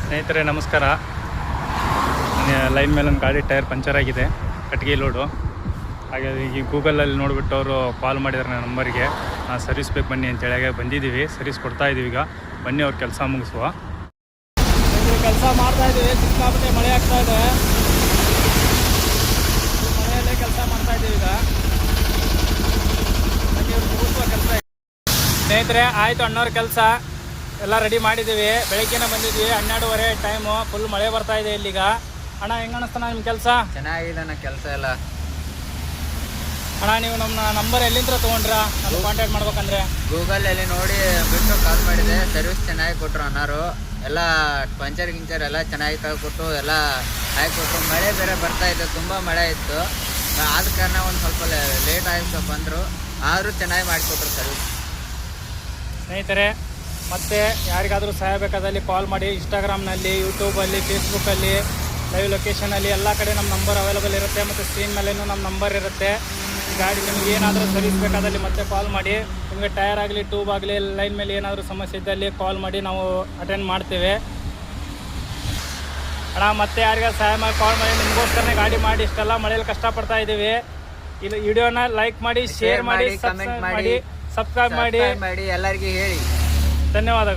ಸ್ನೇಹಿತರೆ ನಮಸ್ಕಾರ. ಲೈನ್ ಮೇಲೆ ಒಂದು ಗಾಡಿ ಟೈರ್ ಪಂಚರ್ ಆಗಿದೆ, ಕಟ್ಟಿಗೆ ಲೋಡು. ಹಾಗೆ ಈಗ ಗೂಗಲಲ್ಲಿ ನೋಡಿಬಿಟ್ಟು ಅವರು ಕಾಲ್ ಮಾಡಿದ್ದಾರೆ ನನ್ನ ನಂಬರಿಗೆ. ಸರ್ವಿಸ್ ಬೇಕು ಬನ್ನಿ ಅಂತೇಳಿ. ಹಾಗೆ ಬಂದಿದ್ದೀವಿ, ಸರ್ವಿಸ್ ಕೊಡ್ತಾ ಇದ್ದೀವಿ. ಈಗ ಬನ್ನಿ ಅವ್ರ ಕೆಲಸ ಮುಗಿಸುವ. ಕೆಲಸ ಮಾಡ್ತಾ ಇದ್ದೀವಿ. ಸಿಕ್ಕಾಪಟ್ಟೆ ಮಳೆ ಆಗ್ತಾ ಇದೆ. ಮಳೆಯಲ್ಲೇ ಕೆಲಸ ಮಾಡ್ತಾ ಇದ್ದೀವಿ. ಈಗ ಬನ್ನಿ ಅವ್ರು ಮುಗಿಸುವ ಕೆಲಸ. ಸ್ನೇಹಿತರೆ ಆಯಿತು, ಅಣ್ಣವ್ರ ಕೆಲಸ ಎಲ್ಲ ರೆಡಿ ಮಾಡಿದ್ದೀವಿ. ಬೆಳಗ್ಗೆನೇ ಬಂದಿದ್ವಿ, 12:30 ಟೈಮು. ಫುಲ್ ಮಳೆ ಬರ್ತಾ ಇದೆ ಇಲ್ಲಿಗ. ಅಣ್ಣ ಹೆಂಗೆ ಅನ್ನಿಸ್ತಾನ ನಿಮ್ಮ ಕೆಲಸ? ಚೆನ್ನಾಗಿದೆ ಅಣ್ಣ ಕೆಲಸ ಎಲ್ಲ. ಅಣ್ಣ ನೀವು ನಮ್ಮ ನಂಬರ್ ಎಲ್ಲಿಂದ ತೊಗೊಂಡ್ರಾ? ನಾನು ಕಾಂಟ್ಯಾಕ್ಟ್ ಮಾಡ್ಬೇಕಂದ್ರೆ ಗೂಗಲಲ್ಲಿ ನೋಡಿ ಬಿಟ್ಟು ಕಾಲ್ ಮಾಡಿದೆ. ಸರ್ವಿಸ್ ಚೆನ್ನಾಗಿ ಕೊಟ್ಟರು ಅಣ್ಣಾರು. ಎಲ್ಲ ಪಂಚರ್ ಗಿಂಚರ್ ಎಲ್ಲ ಚೆನ್ನಾಗಿ ತೆಗೆದುಕೊಟ್ಟು ಎಲ್ಲ ಹಾಕಿಕೊಟ್ರು. ಮಳೆ ಬೇರೆ ಬರ್ತಾ ಇತ್ತು, ತುಂಬ ಮಳೆ ಇತ್ತು. ಆದ ಕಾರಣ ಒಂದು ಸ್ವಲ್ಪ ಲೇಟ್ ಆಯಿತು ಬಂದರು, ಆದರೂ ಚೆನ್ನಾಗಿ ಮಾಡಿಕೊಟ್ರು ಸರ್ವಿಸ್. ಸ್ನೇಹಿತರೆ ಮತ್ತೆ ಯಾರಿಗಾದರೂ ಸಹಾಯ ಬೇಕಾದಲ್ಲಿ ಕಾಲ್ ಮಾಡಿ. ಇನ್ಸ್ಟಾಗ್ರಾಮ್ನಲ್ಲಿ, ಯೂಟ್ಯೂಬಲ್ಲಿ, ಫೇಸ್ಬುಕ್ಕಲ್ಲಿ, ಲೈವ್ ಲೊಕೇಶನಲ್ಲಿ ಎಲ್ಲ ಕಡೆ ನಮ್ಮ ನಂಬರ್ ಅವೈಲೇಬಲ್ ಇರುತ್ತೆ. ಮತ್ತು ಸ್ಕ್ರೀನ್ ಮೇಲೇನೂ ನಮ್ಮ ನಂಬರ್ ಇರುತ್ತೆ. ಈ ಗಾಡಿ ನಿಮ್ಗೆ ಏನಾದರೂ ಸರ್ವಿಸ್ ಬೇಕಾದಲ್ಲಿ ಮತ್ತೆ ಕಾಲ್ ಮಾಡಿ. ನಿಮಗೆ ಟೈರ್ ಆಗಲಿ, ಟ್ಯೂಬ್ ಆಗಲಿ, ಲೈನ್ ಮೇಲೆ ಏನಾದರೂ ಸಮಸ್ಯೆ ಇದ್ದಲ್ಲಿ ಕಾಲ್ ಮಾಡಿ, ನಾವು ಅಟೆಂಡ್ ಮಾಡ್ತೇವೆ. ಅಣ್ಣ ಮತ್ತೆ ಯಾರಿಗಾದ್ರು ಸಹಾಯ ಮಾಡಿ ಕಾಲ್ ಮಾಡಿ. ನಿಮಗೋಸ್ಕರನೇ ಗಾಡಿ ಮಾಡಿ ಇಷ್ಟೆಲ್ಲ ಮಳೆಯಲ್ಲಿ ಕಷ್ಟಪಡ್ತಾ ಇದ್ದೀವಿ. ಇಲ್ಲಿ ವಿಡಿಯೋನ ಲೈಕ್ ಮಾಡಿ, ಶೇರ್ ಮಾಡಿ, ಕಮೆಂಟ್ ಮಾಡಿ, ಸಬ್ಸ್ಕ್ರೈಬ್ ಮಾಡಿ ಎಲ್ಲರಿಗೂ ಹೇಳಿ. ಧನ್ಯವಾದಗಳು.